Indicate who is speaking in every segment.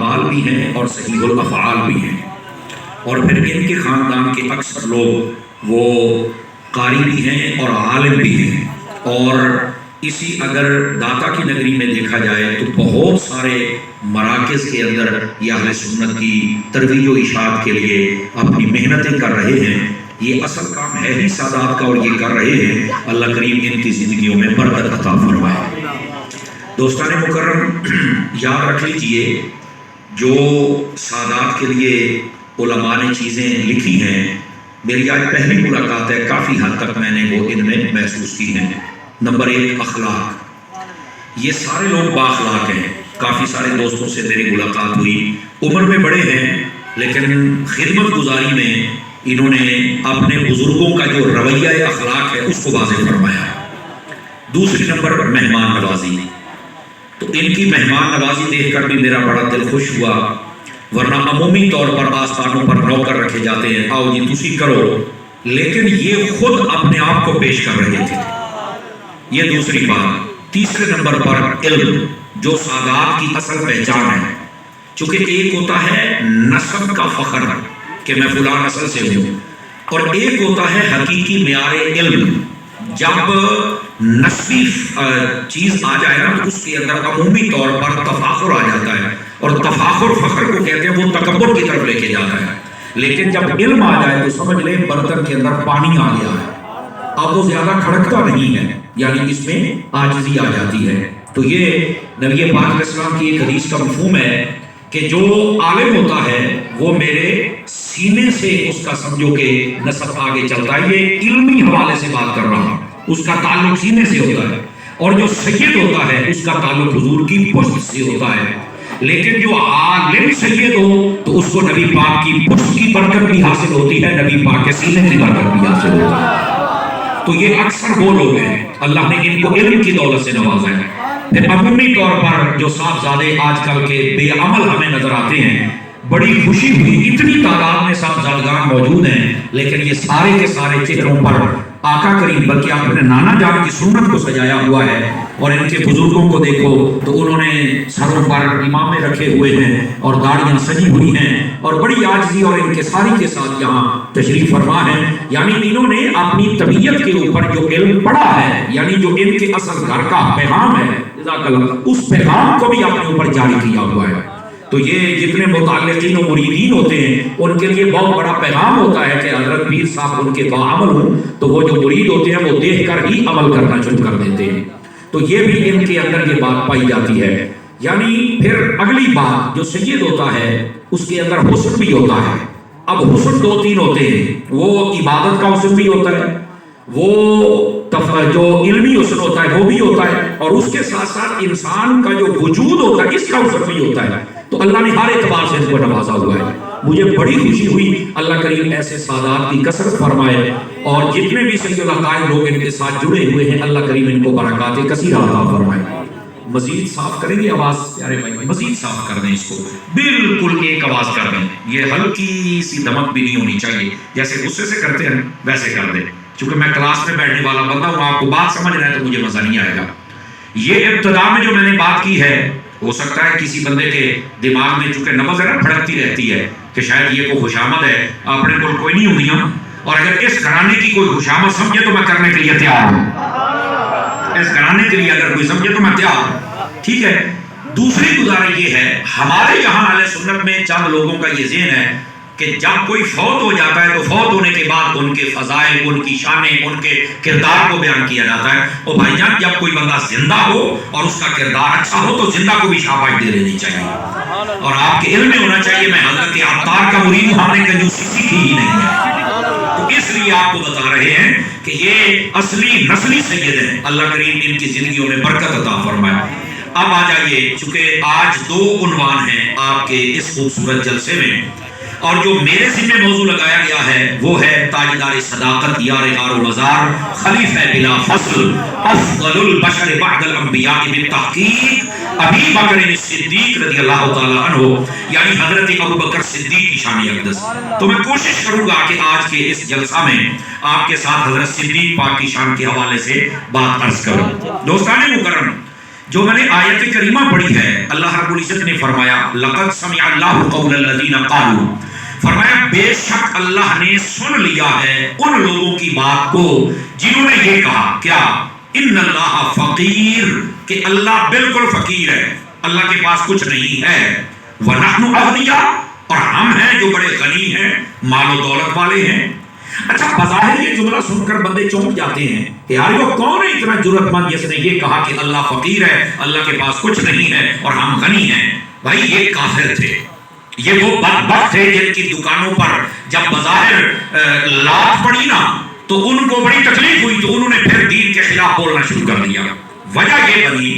Speaker 1: الاعمال بھی ہیں اور صحیح الافعال بھی ہیں، اور پھر ان کے خاندان کے اکثر لوگ وہ قاری بھی ہیں اور عالم بھی ہیں، اور اسی اگر داتا کی نگری میں دیکھا جائے تو بہت سارے مراکز کے اندر یہ اہل سنت کی ترویج و اشاعت کے لیے اپنی محنتیں کر رہے ہیں۔ یہ اصل کام ہے ہی سادات کا، اور یہ کر رہے ہیں۔ اللہ کریم ان کی زندگیوں میں برکت عطا فرمائے۔ دوستان مکرم، یاد رکھ لیجئے جو سادات کے لیے علماء نے چیزیں لکھی ہیں، میری آج پہلی ملاقات ہے، کافی حد تک میں نے وہ ان میں محسوس کی ہیں۔ نمبر 1 اخلاق۔ یہ سارے لوگ بااخلاق ہیں، کافی سارے دوستوں سے میری ملاقات ہوئی، عمر میں بڑے ہیں لیکن خدمت گزاری میں انہوں نے اپنے بزرگوں کا جو رویہ اخلاق ہے اس کو واضح فرمایا۔ دوسری نمبر مہمان نوازی، تو ان کی مہمان نوازی دیکھ کر بھی میرا بڑا دل خوش ہوا، ورنہ عمومی طور پر آستانوں پر نوکر رکھے جاتے ہیں، آؤ جی تسی کرو، لیکن یہ خود اپنے آپ کو پیش کر رہے تھے۔ یہ دوسری بات۔ تیسرے نمبر پر علم، جو سادات کی اصل پہچان ہے، چونکہ ایک ہوتا ہے نسب کا فخر کہ میں فلاں نسل سے ہوں، اور ایک ہوتا ہے حقیقی معیار علم۔ جب نسبی چیز آ جائے نا تو اس کے اندر عمومی طور پر تفاخر آ جاتا ہے، اور تفاخر فخر کو کہتے ہیں، وہ تکبر کی طرف لے کے جاتا ہے۔ لیکن جب علم آ جائے تو سمجھ لیں برتن کے اندر پانی آ گیا ہے، اب وہ زیادہ کھڑکتا نہیں ہے، یعنی اس میں عاجزی آ جاتی ہے۔ تو یہ نبی پاک علیہ السلام کی ایک حدیث کا مفہوم ہے کہ جو عالم ہوتا ہے وہ میرے سینے سے اس کا سمجھو کہ نسب آگے چلتا ہے، یہ علمی حوالے سے بات کر رہا، اس کا تعلق سینے سے ہوتا ہے، اور جو سید ہوتا ہے اس کا تعلق حضور کی پشت سے ہوتا ہے۔ لیکن جو عالم سید ہو تو اس کو نبی پاک کی پشت کی برکت بھی حاصل ہوتی ہے، نبی پاک کے سینے کی برکت بھی حاصل ہوتی ہے۔ تو یہ اکثر وہ لوگ ہیں، اللہ نے ان کو علم کی دولت سے نوازا ہے۔ پھر عمومی طور پر جو صاحبزادے آج کل کے بے عمل ہمیں نظر آتے ہیں، بڑی خوشی ہوئی، اتنی تعداد میں صاحبزادگان موجود ہیں، لیکن یہ سارے کے سارے چہروں پر آقا کریم بلکہ اپنے نانا جان کی سنت کو سجایا ہوا ہے، اور ان کے بزرگوں کو دیکھو تو انہوں نے سروں پر امامے رکھے ہوئے ہیں اور داڑیاں سجی ہوئی ہیں، اور بڑی عاجزی اور انکساری کے ساتھ یہاں تشریف فرما ہے۔ یعنی انہوں نے اپنی طبیعت کے اوپر جو علم پڑھا ہے، یعنی جو ان کے اصل گھر کا پیغام ہے، اس پیغام کو بھی اپنے اوپر جاری کیا ہوا ہے۔ تو یہ جتنے متعلقین و مریدین ہوتے ہیں ان کے لیے بہت بڑا پیغام ہوتا ہے کہ حضرت پیر صاحب ان کے باعمل ہوں، تو وہ جو مرید ہوتے ہیں وہ دیکھ کر ہی عمل کرنا شروع کر دیتے ہیں۔ تو یہ بھی ان کے اندر یہ بات پائی جاتی ہے۔ یعنی پھر اگلی بات، جو سید ہوتا ہے اس کے اندر حسن بھی ہوتا ہے۔ اب حسن 2-3 ہوتے ہیں، وہ عبادت کا حسن بھی ہوتا ہے، وہ جو علمی حسن ہوتا ہے وہ بھی ہوتا ہے، اور اس کے ساتھ ساتھ انسان کا جو وجود ہوتا ہے اس کا حسن بھی ہوتا ہے۔ تو اللہ نے ہر اعتبار سے ان کو نوازا ہوا ہے۔ مجھے بڑی خوشی ہوئی، اللہ کریم ایسے سادات کی کثرت فرمائے، اور جتنے بھی سید العقائد لوگ ان کے ساتھ جڑے ہوئے ہیں اللہ کریم ان کو برکات کثیرہ عطا فرمائے۔ مزید صاف کریں گے آواز پیارے بھائی، مزید صاف کر دیں اس کو، بالکل ایک آواز کر دیں، یہ ہلکی سی دمک بھی نہیں ہونی چاہیے، جیسے غصے سے کرتے ہیں ویسے کر دیں، چونکہ میں کلاس میں بیٹھنے والا بندہ ہوں، آپ کو بات سمجھ رہا ہے تو مجھے مزہ نہیں آئے گا۔ یہ ابتدا میں جو میں نے بات کی ہے، ہو سکتا ہے کسی بندے کے دماغ میں چونکہ نبض ہے نا بھڑکتی رہتی ہے کہ شاید یہ کوئی خوشامد ہے، اپنے کو کوئی نہیں ہوگی ہم، اور اگر اس گھرانے کی کوئی خوشامد سمجھے تو میں کرنے کے لیے تیار ہوں، اس گھرانے کے لیے اگر کوئی سمجھے تو میں تیار ہوں، ٹھیک ہے۔ دوسری گزارش یہ ہے، ہمارے یہاں اہل سنت میں چند لوگوں کا یہ ذہن ہے کہ جب کوئی فوت ہو جاتا ہے تو فوت ہونے کے بعد ان کے فضائل، ان کی شانیں، ان کے کردار کو بیان کیا جاتا ہے۔ اور بھائی جان جب کوئی بندہ زندہ ہو اور اس کا کردار اچھا ہو تو زندہ کو بھی شاباش دے دینی چاہیے، اور آپ کے علم میں ہونا چاہیے میں حضرت عطار کا مرید ہوں، ہم نے کنجوسی سیکھی ہی نہیں ہے، تو اس لیے آپ کو بتا رہے ہیں کہ یہ اصلی نسلی سید ہیں، اللہ کریم ان کی زندگیوں میں برکت عطا فرمائے۔ اب آ جائیے، چونکہ آج 2 عنوان ہیں آپ کے اس خوبصورت جلسے میں، اور جو میرے ذمہ موضوع لگایا گیا ہے وہ ہے تاجدار صداقت، یار غار و مزار، خلیفہ بلا فصل، افضل البشر بعد الانبیاء بالتحقیق، ابی بکر صدیق رضی اللہ تعالی عنہ، یعنی حضرت ابوبکر صدیق کی شان اقدس۔ تو میں کوشش کروں گا کہ آج کے اس جلسہ میں آپ کے ساتھ حضرت صدیق پاک کی شان کے حوالے سے بات عرض کروں۔ دوستان مکرم، جو میں نے آیت کریمہ پڑھی ہے، اللہ رب العزت نے فرمایا لقد سمع اللہ قول الذین قالوا، فرمایا بے شک اللہ نے سن لیا ہے ان لوگوں کی بات کو جنہوں نے یہ کہا، کیا؟ ان اللہ فقیر، کہ اللہ بالکل فقیر ہے، اللہ کے پاس کچھ نہیں ہے، وَنَحْنُ أَغْنِيَاء، اور ہم ہیں جو بڑے غنی ہیں، مال و دولت والے ہیں۔ اچھا، بظاہر یہ جملہ سن کر بندے چونک جاتے ہیں کہ یار وہ کون ہے اتنا جرأت مند جس نے یہ کہا کہ اللہ فقیر ہے، اللہ کے پاس کچھ نہیں ہے اور ہم غنی ہیں؟ بھائی یہ کافر تھے، یہ وہ بدبخت تھے جن کی دکانوں پر جب بظاہر لات پڑی نا تو ان کو بڑی تکلیف ہوئی، تو انہوں نے پھر دین کے خلاف بولنا شروع کر دیا۔ وجہ یہ بنی،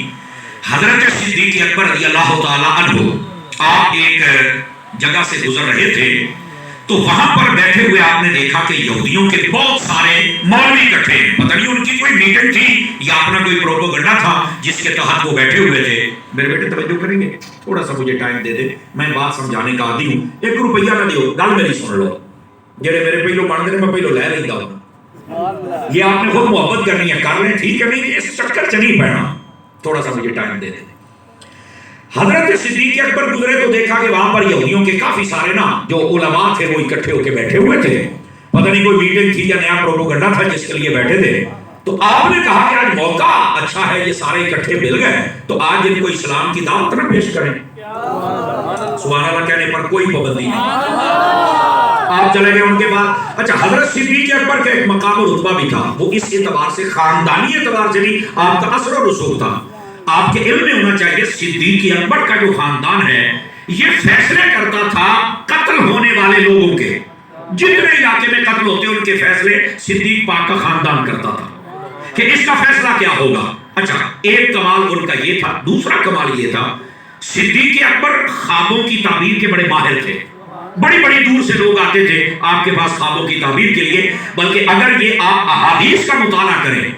Speaker 1: حضرت صدیق اکبر رضی اللہ تعالی عنہ آپ ایک جگہ سے گزر رہے تھے، تو وہاں پر بیٹھے ہوئے آپ نے دیکھا کہ یہودیوں کے بہت سارے مولوی اکٹھے ہیں، پتہ نہیں ان کی کوئی میٹنگ تھی یا اپنا کوئی پروپیگنڈا تھا جس کے تحت وہ بیٹھے ہوئے تھے۔ میرے بیٹے توجہ کریں گے، تھوڑا سا مجھے ٹائم دے دے، میں بات سمجھانے کا عادی ہوں، 1 روپیہ نہ دیو، گل میری سن لو، جڑے میرے پہلو بن دے میں پہلو لے لیتا ہوں، یہ آپ نے خود محبت کرنی ہے، کر لیں ٹھیک ہے، نہیں اس چکر چ نہیں پڑنا، تھوڑا سا مجھے ٹائم دے دے۔ حضرت صدیق اکبر گزرے تو دیکھا کہ وہاں پر یہودیوں کے کافی سارے نا جو علماء تھے وہ اکٹھے ہو کے بیٹھے ہوئے تھے، پتہ نہیں کوئی میٹنگ تھی یا نیا پروپیگنڈا تھا جس کے لیے بیٹھے تھے۔ تو آپ نے کہا کہ آج موقع اچھا ہے، یہ سارے اکٹھے مل گئے تو آج ان کو اسلام کی دعوت نہ پیش کریں۔ سبحان اللہ کہنے پر کوئی پابندی نہیں، آپ چلے گئے ان کے بعد۔ اچھا، حضرت صدیق اکبر کا ایک مقام و رتبہ بھی تھا، وہ اس اعتبار سے خاندانی اعتبار سے نہیں، آپ کا اثر و رسوخ تھا۔ آپ کے علم میں ہونا چاہیے صدیق اکبر کا جو خاندان ہے یہ فیصلے کرتا تھا قتل ہونے والے لوگوں کے، جتنے علاقے میں قتل ہوتے ان کے فیصلے صدیق پاک کا خاندان کرتا تھا کہ اس کا فیصلہ کیا ہوگا۔ اچھا، ایک کمال ان کا یہ تھا۔ دوسرا کمال یہ تھا، صدیق اکبر خوابوں کی تعبیر کے بڑے ماہر تھے، بڑی بڑی دور سے لوگ آتے تھے آپ کے پاس خوابوں کی تعبیر کے لیے، بلکہ اگر یہ آپ احادیث کا مطالعہ کریں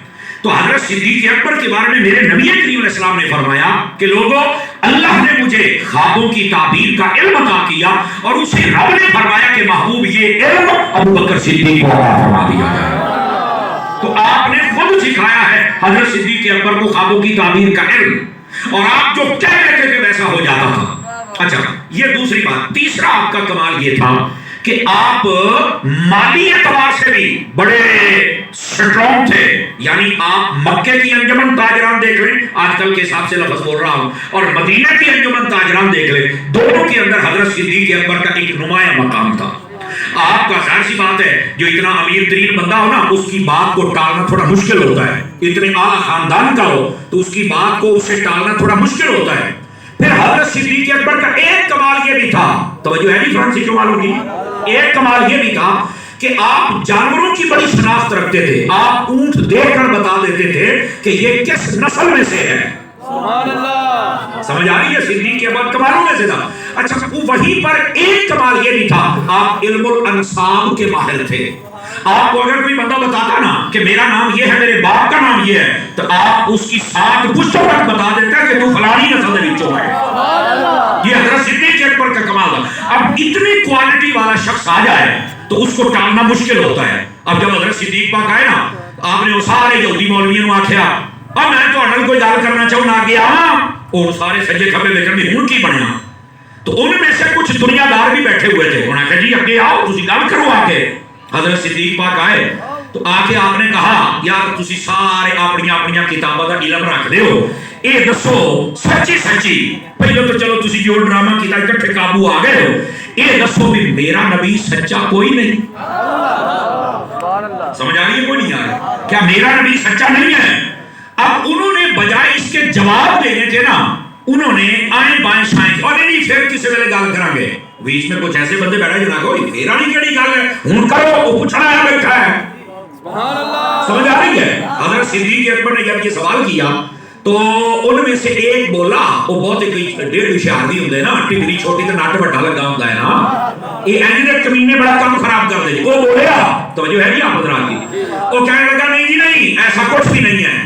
Speaker 1: تو حضرت صدیق اکبر کے بارے میں میرے نبی کریم علیہ السلام نے فرمایا کہ لوگوں، اللہ نے مجھے خوابوں کی تعبیر کا علم عطا کیا اور اسے رب نے فرمایا کہ محبوب یہ علم ابو بکر صدیق کو عطا فرما دیا جائے۔ تو آپ نے خود سکھایا ہے حضرت صدیق اکبر کو خوابوں کی تعبیر کا علم، اور آپ جو کہہ رہے تھے ویسا ہو جاتا تھا۔ اچھا، یہ دوسری بات۔ تیسرا آپ کا کمال یہ تھا کہ آپ مالی اعتبار سے بھی بڑے سٹرونگ تھے، یعنی آپ مکے کی انجمن تاجران دیکھ لیں، آج کل کے حساب سے لفظ بول رہا ہوں، اور مدینہ کی انجمن تاجران دیکھ لیں، دونوں کے اندر حضرت صدیق اکبر کا ایک نمایاں مقام تھا۔ آپ کا ظاہر سی بات ہے جو اتنا امیر ترین بندہ ہو نا اس کی بات کو ٹالنا تھوڑا مشکل ہوتا ہے، اتنے اعلیٰ خاندان کا ہو تو اس کی بات کو اسے ٹالنا تھوڑا مشکل ہوتا ہے۔ پھر حضرت صدیق اکبر کا ایک کمال یہ بھی تھا، توجہ ہے نہیں فرانسی کمالوں کی، ایک کمال یہ بھی تھا کہ آپ جانوروں کی بڑی شناخت رکھتے تھے، آپ اونٹ دیکھ کر بتا دیتے تھے کہ یہ کس نسل میں سے ہے۔ سبحان اللہ، سمجھ آ رہی ہے؟ صدیق کے بعد کمالوں میں سے تھا۔ اچھا، وہیں پر ایک کمال یہ بھی تھا، آپ علم الانساب کے ماہر تھے۔ آپ کو اگر کوئی بندہ بتاتا نا کہ میرا نام یہ ہے، میرے باپ کا نام یہ ہے، تو آپ اس کی 7 پشتوں تک بتا دیتا کہ تو فلانی نسل سے نیچوں ہے۔ یہ حضرت صدیق اکبر کا کمال تھا۔ اب اتنی کوالٹی والا شخص آ جائے تو اس کو ٹالنا مشکل ہوتا ہے۔ اب جب حضرت صدیق پاک آئے نا، آپ نے وہ سارے یہودی مولویوں آکھیا اب میں تو اڈل کوئی گل کرنا چاہوں نہ گیا، اور سارے سجے کھبے لے کر بھی ہوں کی بنیا۔ تو ان میں سے کچھ دنیا دار بھی بیٹھے ہوئے تھے، انہوں نے کہا جی اگے آؤ تسی گل کرو آ کے۔ حضرت صدیق پاک آئے تو آ کے آپ نے کہا یار تسی سارے اپنی اپنی کتاباں دا علم رکھ دے ہو، اے دسو سچی سچی، پہلے تو چلو تسی جو ڈرامہ کیتا اکٹھے قابو آ گئے ہو، اے دسو بھی میرا نبی سچا کوئی نہیں؟ سمجھ آ رہی ہے؟ کوئی نہیں آ رہا؟ کیا میرا نبی سچا نہیں ہے؟ اب انہوں نے بجائے اس کے جواب دینے تھے نا، انہوں نے آئیں بائیں شائیں اور نہیں پھر کسی ویلے گل کریں گے، بیچ میں کچھ ایسے بندے بیٹھے جنا کوئی پھیرا نہیں کیڑی گل ہے ہن کرو، وہ پوچھنا ہے بیٹھا ہے۔ سبحان اللہ، سمجھ آ رہی ہے؟ حضرت صدیق اکبر نے جب یہ سوال کیا تو ان میں سے ایک بولا، وہ بہت ایک 1.5 ہوشیار بھی ہوندے نا، ٹکری چھوٹی تے نٹ بڑا لگا ہوندا ہے نا، یہ اینی دے کمینے بڑا کام خراب کر دے۔ وہ بولیا، توجہ ہے نہیں آپ حضرات کی؟ وہ کہنے لگا نہیں جی نہیں، ایسا کچھ بھی نہیں ہے۔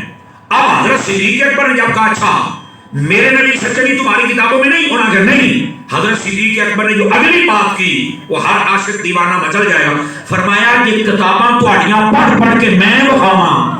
Speaker 1: اب حضرت صدیق اکبر نے جب کہا اچھا میرے نبی سچے نہیں تمہاری کتابوں میں نہیں ہونا، کہ نہیں، حضرت صدیق اکبر نے جو اگلی بات کی وہ ہر عاشق دیوانہ مچل جائے گا، فرمایا کہ کتاباں تہاڈیاں پڑھ پڑھ کے میں بخاواں۔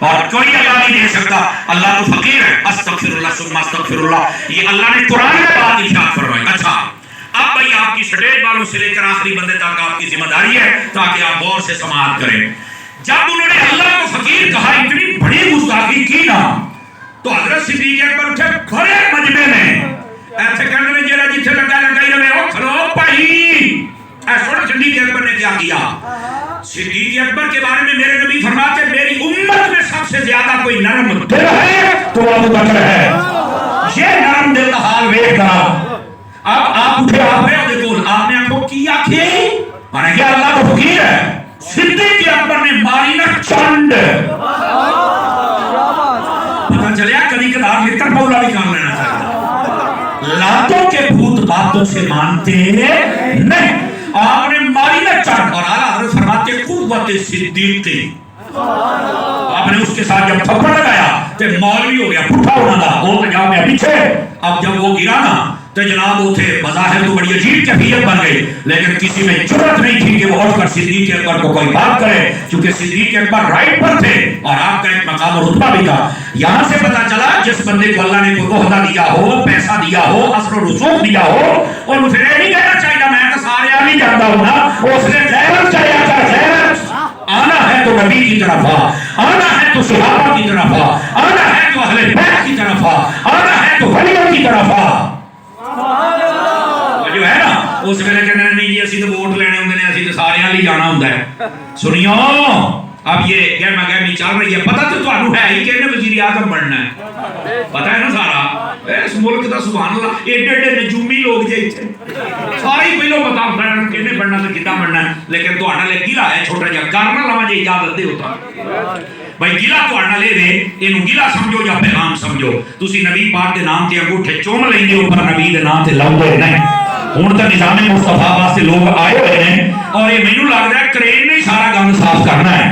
Speaker 1: اور کوئی اللہ نہیں دے سکتا. اللہ تو فقیر ہے. استغفراللہ ثم استغفراللہ. یہ اللہ نے قرآن میں بات ارشاد فرمائی. اچھا اب بھائی آپ کی سٹیج والوں سے لے کر آخری بندے تک آپ کی ذمہ داری ہے تاکہ آپ غور سے سماعت کریں. جب انہوں نے اللہ کو فقیر کہا, اتنی بڑی گستاخی کی نا, تو حضرت صدیق اکبر اٹھے بڑے مجمع میں ایسے کہنے میں جیڑا جتھے لگا ہی رہے ہو کھلو بھائی. ایسا صدیق اکبر نے کیا کیا؟ صدیق اکبر کے بارے میں میرے نبی فرماتے میری امت میں سب سے زیادہ کوئی نرم دل ہے تو ابو بکر ہے. یہ نرم دل کا حال ویکھ کر اب آپ اٹھے آپ ہیں دیکھو آپ نے آنکھوں کی آنکھیں مانا کہ اللہ کو فقیر ہے. صدیق اکبر نے ماری نہ چنڈ. پتہ چلیا کبھی کبھار لکھ کر مولا بھی کام لینا چاہیے. لاتوں کے بھوت باتوں سے مانتے نہیں. آپ نے ماری نہ چنڈ. اور اعلیٰ حضرت فرماتے قوت صدیقی. آپ نے اس کے ساتھ جب تھپڑ لگایا تو مولوی ہو گیا پٹھا ہونا تھا وہ پنجاب میں پیچھے. اب جب وہ گرا نا تو جناب وہ تھے بظاہر تو بڑی عجیب کیفیت بن گئی, لیکن کسی میں جرأت نہیں تھی کہ وہ اٹھ کر صدیق اکبر کو کوئی بات کرے, کیونکہ صدیق اکبر رائٹ پر تھے اور آپ کا ایک مقام و رتبہ بھی تھا. یہاں سے پتا چلا جس بندے کو اللہ نے کوئی عہدہ دیا ہو, پیسہ دیا ہو, اثر و رسوخ دیا ہو, اور اسے نہیں کہنا چاہیے میں تو سارے نہیں جانتا ہوں نا, اس نے غیرت چاہیے. غیرت آنا ہے تو نبی کی طرف آنا ہے تو صحابہ کی طرف آنا ہے تو اہل بیت کی طرف آنا ہے تو ولیوں کی طرف جو ہے نا. اس ویلے کہنا نہیں جی اسی تو ووٹ لینے ہوندے نے, اسی تو سارے ہی جانا ہوندا ہے. سنیو اب یہ گہما گہمی چل رہی ہے. پتہ تو تانوں ہے ہی کہ وزیر اعظم بننا ہے, پتہ ہے نا سارا. اس ملک دا سبحان اللہ ایڈے ایڈے نجومی لوگ جے سارے ہی پہلو پتا ہوتا ہے کہنے بننا تو کداں بننا ہے. لیکن تہاڈا لے گلا ہے چھوٹا جہا کرنا لواں جے اجازت دے ہوتا بھائی گلا تہاڈا لے دے اینو گلا سمجھو یا پیغام سمجھو. تسی نبی پاک دے نام تے انگوٹھے چوم لیندے ہو پر نبی دے نام تے لاؤندے نہیں. ہن تے نظام مصطفیٰ واسطے لوگ آئے ہوئے ہیں اور یہ مینوں لگدا ہے کرین نے سارا گند صاف کرنا ہے.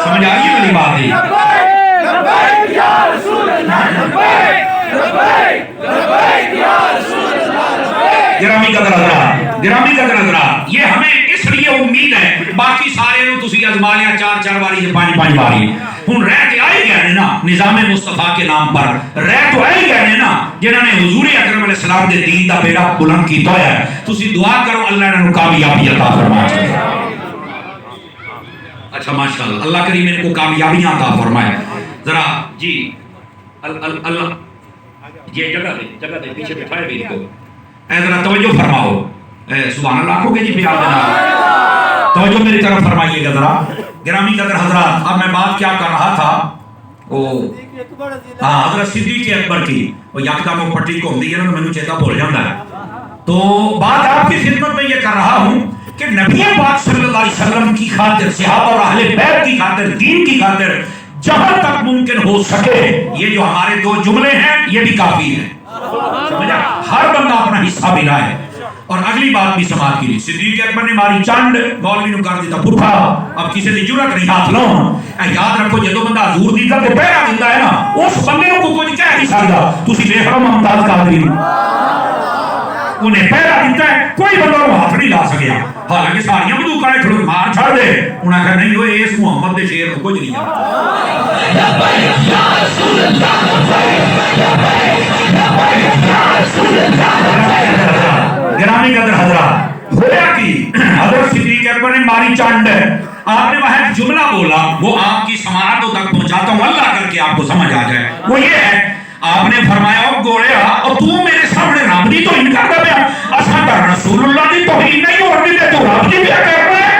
Speaker 1: سمجھ آ گئی میری بات؟ لبیک یا رسول اللہ لبیک لبیک لبیک یا رسول اللہ لبیک. گرامی قدر حضرات, گرامی قدر حضرات, یہ ہمیں اس لیے امید ہے. باقی سارے نو تسی آزما لیا 4 باری یا 5 باری. ہن رہ کے آئے گئے نے نا نظام مصطفیٰ کے نام پر, رہ تو آئے گئے نے نا جنہاں نے حضور اکرم علیہ السلام دے دین دا بیڑا بلند کیتا ہے. تسی دعا کرو اللہ انہاں کامیابی عطا فرمائے. اچھا ماشاءاللہ اللہ کریم ان کو کامیابیاں عطا فرمائے. ذرا جی اللہ یہ جگہ دے پیچھے بٹھائے بھی کو اے ذرا توجہ فرماؤ. سبحان اللہ کو کہ جی پیار دینا توجہ میری طرف فرمائیے گا ذرا. گرامی قدر حضرات, اب میں بات کیا کر رہا تھا حضرت صدیق اکبر کی. وہ یکدم وہ پٹی کو ہوندی ہے نا مینوں چیتا بھول جاندا ہے. تو بات آپ کی خدمت میں یہ کر رہا ہوں کہ نبی پاک صلی اللہ علیہ وسلم کی خاطر, صحابہ اور اہل بیت کی خاطر, دین کی خاطر جہاں تک ممکن ہو سکے یہ جو ہمارے 2 جملے ہیں یہ بھی کافی ہے. سمجھا, ہر بندہ اپنا حصہ بھی لائے. اور اگلی بات بھی سماعت کی. صدیق اکبر نے ماری چنڈ, مولوی نے کر دیتا پٹھا. اب کسی کی جرأت نہیں ہاتھ لاؤ. یاد رکھو جدوں بندہ حضور دی تے پہرا دیندا ہے نا اس بندے کو کچھ کہہ نہیں سکدا. تسی دیکھ رہو ممتاز قادری انہیں پہرا دیتا ہے, کوئی بندہ وہ ہاتھ نہیں لا سکیا. حالانکہ ساریاں بندوقاں نے تھوڑے مار چھڑ دے. انہاں کہا نہیں ہوئے اس محمد دے شیر کو کچھ نہیں ہے. لبیک یا رسول اللہ لبیک لبیک یا رسول اللہ. گرامی قدر حضرات, ہوا کی حضرت صدیق اکبر نے ماری چنڈ. آپ نے وہاں جملہ بولا وہ آپ کی سماعتوں تک پہنچاتا ہوں اللہ کر کے آپ کو سمجھ آ جائے. وہ یہ ہے آپ نے فرمایا او گوڑیا اور تو میرے سامنے رب دی توہین کردا پیا, اساں تے رسول اللہ دی توہین نہیں ہوندی تے تو رب دی پیا کر رہا ہے.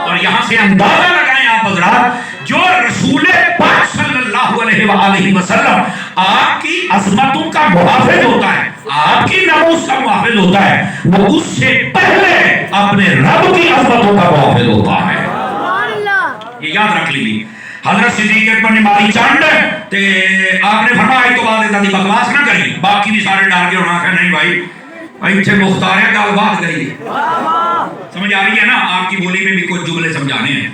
Speaker 1: اور یہاں سے اندازہ لگائیں آپ حضرات, جو رسول پاک صلی اللہ علیہ وآلہ وسلم آپ کی عظمتوں کا محافظ ہوتا ہے, آپ کی ناموس کا محافظ ہوتا ہے, وہ اس سے پہلے اپنے رب کی عظمتوں کا محافظ ہوتا ہے. یہ یاد رکھ لیجیے. حضرت صدیق اکبر نے ماری چنڈ تے آپ نے فرمایا تو بعد اتنی بکواس نہ کری. باقی بھی سارے ڈر کے ہونا کہ نہیں بھائی ایتھے مختار ہے گل بات گئی. سمجھ آ رہی ہے نا, آپ کی بولی میں بھی کچھ جملے سمجھانے ہیں.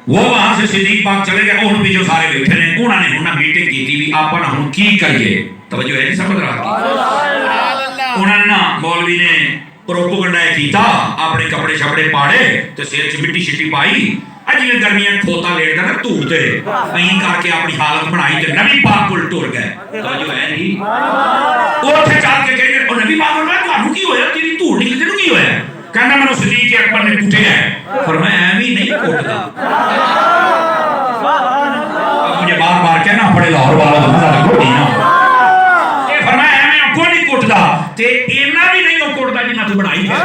Speaker 1: وہ وہاں سے صدیق پاک چلے گئے. انہوں بھی جو سارے بیٹھے نے انہوں نے ہن میٹنگ کی تھی بھی آپ ہن کی کریے. توجہ ہے نہیں سمجھ رہا. انہوں نے نا مولوی نے پروپیگنڈا کیتا, اپنے کپڑے شپڑے پاڑے تے سر چ مٹی شٹی پائی. جی گرمیاں کھوتا لیٹ گیا نا دھوڑ تے این کر کے اپنی حالت بنائی تے نبی پاک کول ٹر گئے توجہ ہے نہیں اوتھے چل کے کہنے او نبی پاک نے تانوں کی ہویا تیری دھوڑ نکلی تینوں کی ہویا کہنا مینوں صدیق اکبر نے کٹیا ہے فرمایا ایویں نہیں کٹدا اب مجھے بار بار کہنا پڑے لاہور والا بندہ کوئی نا اے فرمایا ایویں کوئی نہیں کٹدا تے اینا بھی نہیں کٹدا جنہ تو بنائی ہے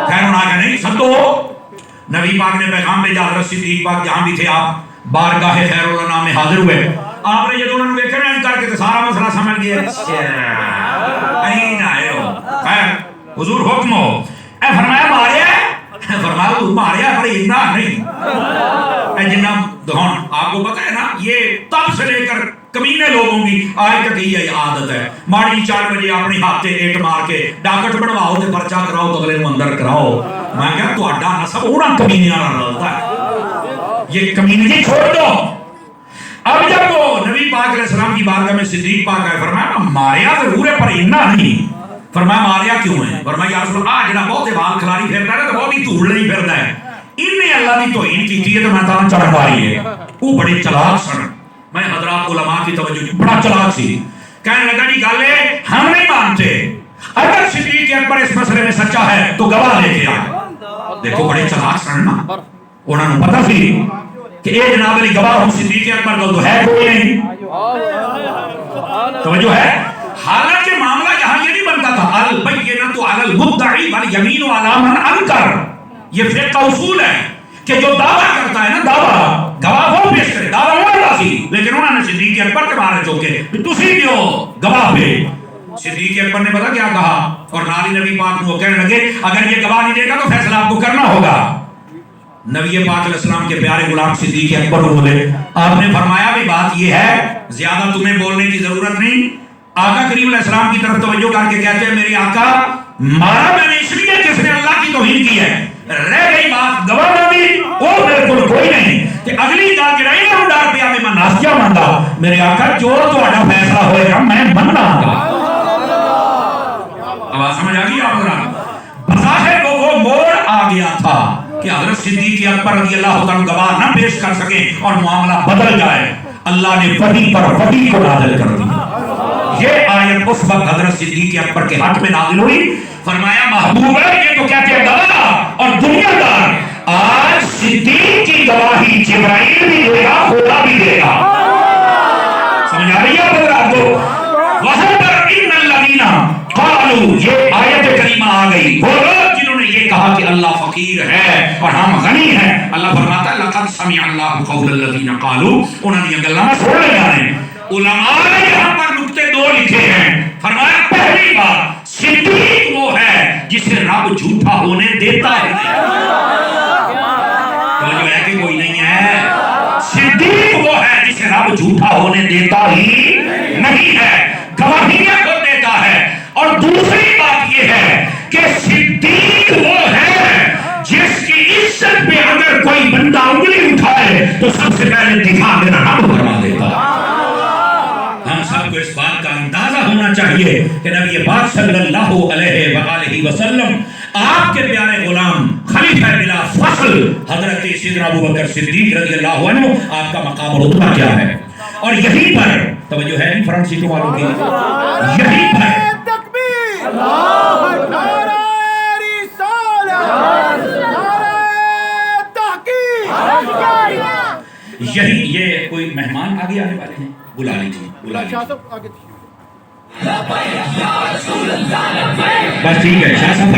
Speaker 1: خیر انہاں کہ نہیں سدو نبی پاک نے پیغام بھیجا حضرت صدیق پاک جہاں بھی تھے آپ بارگاہ خیر الانام میں حاضر ہوئے آپ نے جب انہوں نے دیکھا نا کر کے تو سارا مسئلہ سمجھ گیا این آئے ہو خیر حضور حکم ہو اے فرمایا ماریا فرمایا حضور ماریا پر اتنا نہیں اے جنہ دہون آپ کو پتہ ہے نا یہ تب سے لے کر کمینے لوگوں کی آج تک یہ عادت ہے ماڑی 4 بجے اپنی ہاتھ تے ایٹ مار کے ڈاکٹ بنواؤ تے پرچہ کراؤ تو اگلے نوں اندر کراؤ میں کہا تہاڈا نسب انہاں کمینیاں نال رلدا ہے یہ کمینگی چھوڑ دو اب جب وہ نبی پاک علیہ السلام کی بارگاہ میں صدیق پاک آئے فرمایا ماریا ضرور ہے پر اتنا نہیں فرمایا ماریا کیوں ہے فرمایا یا رسول اللہ جڑا بہت بال کھلاری پھردا ہے تو بہت ہی دھوڑ نہیں پھردا ہے انہیں اللہ کی توہین کی ہے تو میں تاں چڑھوائی ہے وہ بڑے چلاک سن میں حضرات علماء کی توجہ بڑا چلاک سی کہنے لگا جی گل ہے ہم نہیں مانتے اگر صدیق اکبر اس مسئلے میں سچا ہے تو گواہ لے کے آئے دیکھو بڑے چلاک سن نا انہوں نے پتا سی کہ اے جناب علی گواہ ہم صدیق اکبر کو تو ہے کوئی نہیں توجہ ہے حالانکہ معاملہ یہاں یہ نہیں بنتا تھا البینۃ علی المدعی والیمین علی من انکر یہ فقہ اصول ہے کہ جو دعویٰ کرتا ہے نا دعویٰ گواہ وہ پیش کرے دعویٰ وہ اللہ سی لیکن انہوں نے صدیق اکبر کے بارے چوکے تسی کیوں گواہ پہ صدیق اکبر نے پتا کیا کہا اور نالی نبی پاک کو کہنے لگے اگر یہ گواہ نہیں دے گا تو فیصلہ آپ کو کرنا ہوگا نبی پاک علیہ السلام کے پیارے غلام صدیق اکبر بولے آپ نے فرمایا بھی بات یہ ہے زیادہ تمہیں بولنے کی ضرورت نہیں آقا کریم علیہ السلام کی طرف توجہ کر کے کہتے ہیں میرے آقا مارا میں نے اس لیے جس نے اللہ کی توہین کی ہے رہ گئی بات گواہ نبی وہ بالکل کوئی نہیں کہ اگلی گل جڑائی نہ ڈر پیا میں ناسیا ماندا میرے آقا جو تہاڈا فیصلہ ہوئے گا میں مننا گا آواز سمجھ آ گئی آپ ذرا بظاہر وہ موڑ آ گیا تھا کہ حضرت صدیق اکبر رضی اللہ تعالیٰ گواہ نہ پیش کر سکیں اور معاملہ بدل جائے اللہ نے وحی پر وحی کو نازل کر دیا یہ آیت اس وقت حضرت صدیق اکبر کے حق میں نازل ہوئی فرمایا محبوب ہے یہ تو کہتے ہیں گواہ اور دنیا دار آج صدیق کی گواہی جبرائیل بھی دے گا خدا بھی دے گا سمجھ آ رہی ہے آپ کو وہاں پر ان الذین قالوا یہ آیت کریمہ آ گئی وہ لوگ جنہوں نے یہ کہا کہ اللہ فقیر ہے اور ہم غنی ہیں اللہ فرماتا ہے لقد سمع اللہ قول الذین قالوا انہوں نے گلاں سن لیا ہے علماء نے یہاں پر نقطے 2 لکھے ہیں فرمایا پہلی بات صدیق وہ ہے جسے رب جھوٹا ہونے دیتا ہے تو جو ہے کہ کوئی نہیں ہے صدیق وہ ہے جسے رب جھوٹا ہونے دیتا ہی نہیں ہے گواہیاں کو دیتا ہے اور دوسری بات یہ ہے کہ صدیق وہ ہے جس کی عزت پہ اگر کوئی بندہ انگلی اٹھائے تو سب سے پہلے دکھا دینا رب فرما دیتا ہم سب کو اس بات کا اندازہ ہونا چاہیے کہ نبی پاک صلی اللہ علیہ وآلہ وسلم آپ کے پیارے غلام خلیفہ بلا فصل حضرت سیدنا ابوبکر صدیق رضی اللہ عنہ آپ کا مقام اور رتبہ کیا ہے اور یہیں پر توجہ ہے نہیں فرانس سیٹوں والوں کی یہیں پر تکبیر نعرہ رسالت نعرہ تحقیق یہی یہ کوئی مہمان آگے آنے والے ہیں بلا لیجیے بلا لیجیے بس ٹھیک ہے شاہ صاحب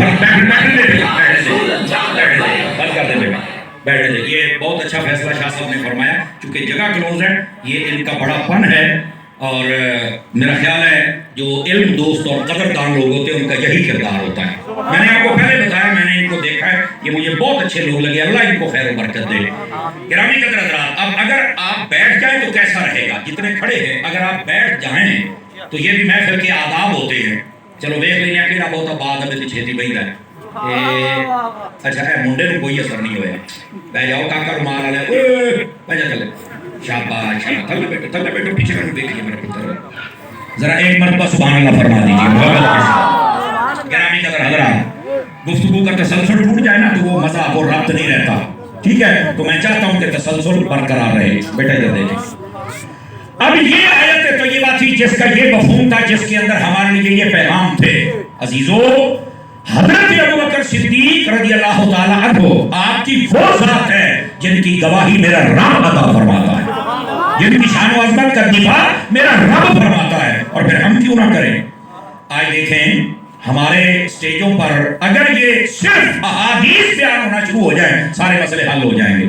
Speaker 1: بیٹھ لے یہ بہت اچھا فیصلہ شاہ صاحب نے فرمایا کیونکہ جگہ کلوز ہے یہ ان کا بڑا فن ہے اور میرا خیال ہے جو علم دوست اور قدردان لوگ ہوتے ہیں ان کا یہی کردار ہوتا ہے میں نے آپ کو پہلے بتایا میں نے ان کو دیکھا ہے یہ مجھے بہت اچھے لوگ لگے اللہ ان کو خیر و برکت دے گرامی قدر حضرات اب اگر آپ بیٹھ جائیں تو کیسا رہے گا جتنے کھڑے ہیں اگر آپ بیٹھ جائیں تو یہ بھی محفل کے آداب ہوتے ہیں چلو دیکھ لیں اکیلا بہت آباد ہے چھیتی بہی ہے اچھا ہے منڈے کو کوئی اثر نہیں ہویا بہ جاؤ کاکا رومال والے بہ جا چلے شاباش شاباش تھلے بیٹھو پیچھے بیٹھو دیکھیے میرے پتر ذرا ایک مرتبہ سبحان اللہ فرما دیجیے گرامی قدر حضرات گفتگو کا تسلسل ٹوٹ جائے نا تو وہ مزہ اور ربط نہیں رہتا ٹھیک ہے، تو میں چاہتا ہوں کہ تسلسل برقرار رہے. بیٹا ادھر دیکھیں، اب یہ آیت طیبہ تھی جس کا یہ مفہوم تھا، جس کے اندر ہمارے لیے یہ پیغام تھے. عزیزو، حضرت ابوبکر صدیق رضی اللہ تعالیٰ عنہ آپ کی وہ ذات ہے جن کی گواہی میرا رب عطا فرماتا ہے، جن کی شان و عظمت کا دفاع میرا رب فرماتا ہے، اور پھر ہم کیوں نہ کریں. آج دیکھیں ہمارے سٹیجوں پر اگر یہ صرف احادیث بیان ہونا شروع ہو جائیں، سارے مسئلے حل ہو جائیں گے.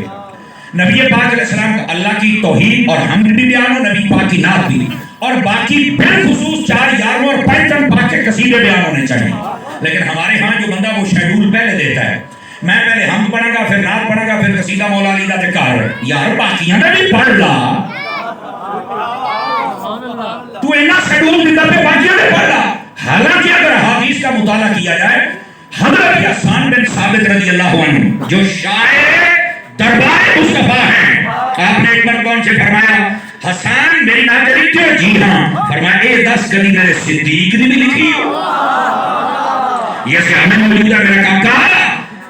Speaker 1: نبی پاک علیہ السلام کا اللہ کی توحید اور حمد بھی بیان ہو، نبی پاک کی نعت بھی، اور باقی بالخصوص 4 یاروں اور 55 پاک کے قصیدے بیان ہونے چاہیے. لیکن ہمارے ہاں جو بندہ وہ شیڈول پہلے دیتا ہے، میں پہلے حمد پڑھا گا، پھر نعت پڑھا گا، پھر قصیدہ مولا علی دا تے کار. یار باقیاں دا بھی پڑھ لا، تو اینا شیڈول دیتا پہ باقیاں دے پڑھ لا. حالانکہ اگر حدیث کا مطالعہ کیا جائے، حضرت حسان بن ثابت رضی اللہ عنہ جو شاعر دربار مصطفیٰ ہیں، آپ نے ایک مرتبہ ان سے فرمایا حسان میری نعت لکھی ہو؟ جی ہاں. فرمایا اے 10 کلی میرے صدیق نے بھی لکھی ہو. یہ سامنے موجود ہے میرا کاکا،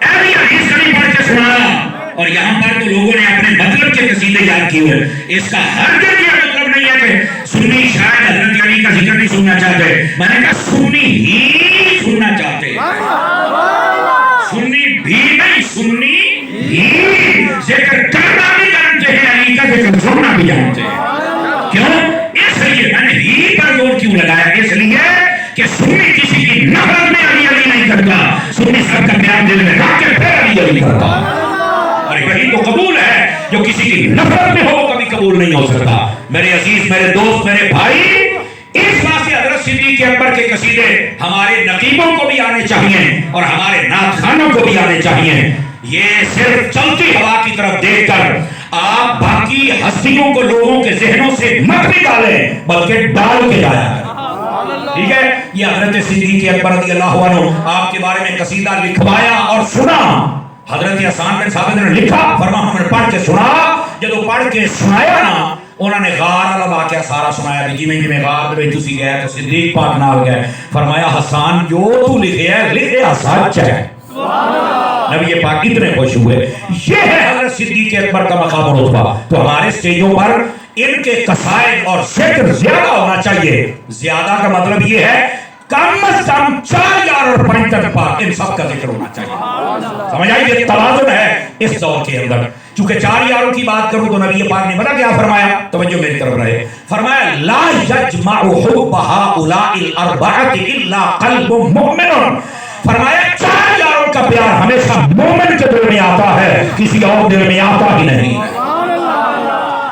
Speaker 1: ایسی حدیث کبھی پڑھ کے سنایا. اور یہاں پر تو لوگوں نے اپنے مطلب کے قصیدے یاد کیے ہوئے. اس کا ہر دن یہ مطلب نہیں ہے کہ سنی شاید حضرت علی کا ذکر نہیں سننا چاہتے. میں نے کہا سنی ہی سننا چاہتے، سنی بھی نہیں، سنی ہی ذکر کرنا بھی جانتے ہیں، علی کا ذکر سننا بھی جانتے ہیں. کیوں؟ اس لیے میں نے ہی پر زور کیوں لگایا؟ اس لیے کہ سنی کسی کی نفرت میں علی علی نہیں کرتا، سنی سب کا پیار دل میں رکھ کے پھر علی علی کرتا. اور یہی تو قبول ہے، جو کسی کی نفرت میں ہو وہ کبھی قبول نہیں ہو سکتا. میرے عزیز، میرے دوست، میرے بھائی، اس بات سے حضرت صدیق اکبر کے قصیدے ہمارے نقیبوں کو بھی آنے چاہیے اور ہمارے نعت خوانوں کو بھی آنے چاہیے. یہ صرف چلتی ہوا کی طرف دیکھ کر آپ باقی ہستیوں کو لوگوں کے ذہنوں سے مت نکالیں، بلکہ ڈال کے جایا کریں. ٹھیک ہے، یہ حضرت صدیق اکبر رضی اللہ عنہ آپ کے بارے میں قصیدہ لکھوایا اور سنا. حضرت حسان بن ثابت نے لکھا، فرما ہم نے پڑھ کے سنا. جب وہ پڑھ کے سنایا نا، انہوں نے غار والا واقعہ سارا سنایا بھی جی میں غار دے تسی گئے تو صدیق پاک نال گئے. فرمایا حسان جو تو لکھیا سچ ہے. نبی پاک اتنے خوش ہوئے. یہ ہے حضرت صدیق اکبر کا مقام و رتبہ. تو ہمارے سٹیجوں پر ان کے قصائد اور ذکر زیادہ ہونا چاہیے. زیادہ کا مطلب یہ ہے کم از کم 4 یار اور 55 پاک، ان سب کا ذکر ہونا چاہیے. سمجھ آئی؟ یہ توازن ہے اس دور کے اندر. چونکہ 4 یاروں کی بات کروں تو نبی پاک نے بتا کیا فرمایا؟ توجہ میری طرف رہے. فرمایا لا یجمع حب هؤلاء الاربعة الا قلب مؤمن. فرمایا 4 یاروں کا پیار ہمیشہ مومن کے دل میں آتا ہے، کسی اور دل میں آتا ہی نہیں.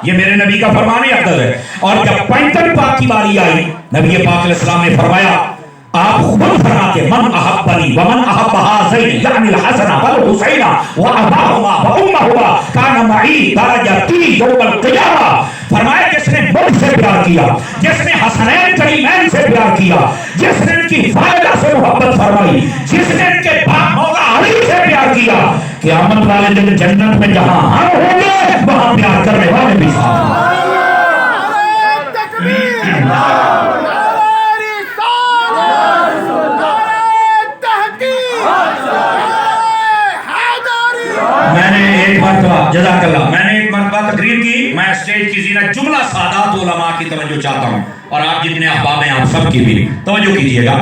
Speaker 1: یہ میرے نبی کا فرمان افضل ہے. اور جب 55 پاک کی باری آئی، نبی پاک علیہ السلام نے فرمایا آپ خود فرماتے من احبنی ومن احب هذین یعنی الحسن والحسین واباہما وامہما کان معی درجتی یوم القیامہ. فرمایا جس نے مجھ سے پیار کیا، جس نے حسنین کریمین سے پیار کیا، جس نے ان کی فائدہ سے محبت فرمائی، جس نے ان کے باپ مولا علی سے پیار کیا، قیامت والے دن جنت میں جہاں ہم ہوں گے وہاں پیار کرنے والے بھی ساتھ. جزاک اللہ. میں نے ایک مرتبہ تقریر کی، میں اسٹیج کی زینت جملہ سادات علماء کی توجہ چاہتا ہوں، اور آپ جتنے احباب ہیں آپ سب کی بھی توجہ کیجئے گا.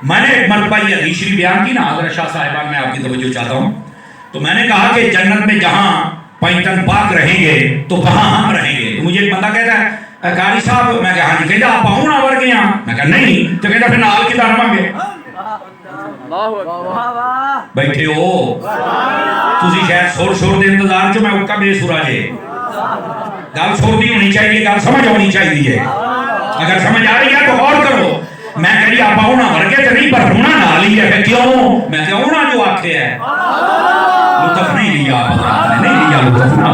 Speaker 1: میں نے ایک مرتبہ یہ حدیث شریف بیان کی نا حضرت شاہ صاحبان، میں آپ کی توجہ چاہتا ہوں. تو میں نے کہا کہ جنت میں جہاں 55 پاک رہیں گے تو وہاں ہم رہیں گے. تو مجھے ایک بندہ کہتا ہے قاری صاحب، میں کہا جی کہتا آپ آؤں نہ ور گیا. میں کہا نہیں. تو کہتا پھر نال کی دانا مانگے بیٹھے ہو تسی شاید سور شور دے انتظار چو میں اکا بے سورا جے. گل سور دی ہونی چاہیے، گل سمجھ ہونی چاہیے. اگر سمجھ آ رہی ہے تو غور کرو. میں کہی آپ آؤنا ورگے تو نہیں پر ہونا نہ لی ہے. کیوں؟ میں کہ آؤنا جو آکھے ہے لطف نہیں لیا، آپ نے نہیں لیا لطف نہ.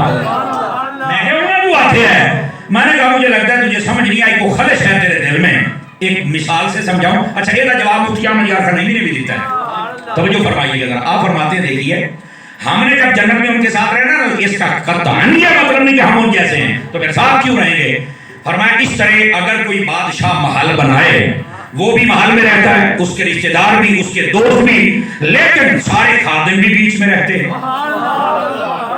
Speaker 1: میں کہ آؤنا جو آکھے ہے. میں نے کہا مجھے لگتا ہے تجھے سمجھ نہیں آئی، کو خلش ہے تیرے دل میں. ایک مثال سے سمجھاؤں. اچھا یہ جواب مفتی احمد یار خانوی نے بھی دیتا ہے، توجہ فرمائیے گا. آپ فرماتے ہیں دیکھیے ہم نے جب جنت میں ان کے ساتھ رہنا نا، اس کا قطعاً یہ مطلب نہیں کہ ہم ان جیسے ہیں تو پھر ساتھ کیوں رہیں گے. فرمایا اس طرح اگر کوئی بادشاہ محل بنائے، وہ بھی محل میں رہتا ہے، اس کے رشتہ دار بھی، اس کے دوست بھی، لیکن سارے خادم بھی بیچ میں رہتے ہیں.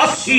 Speaker 1: 80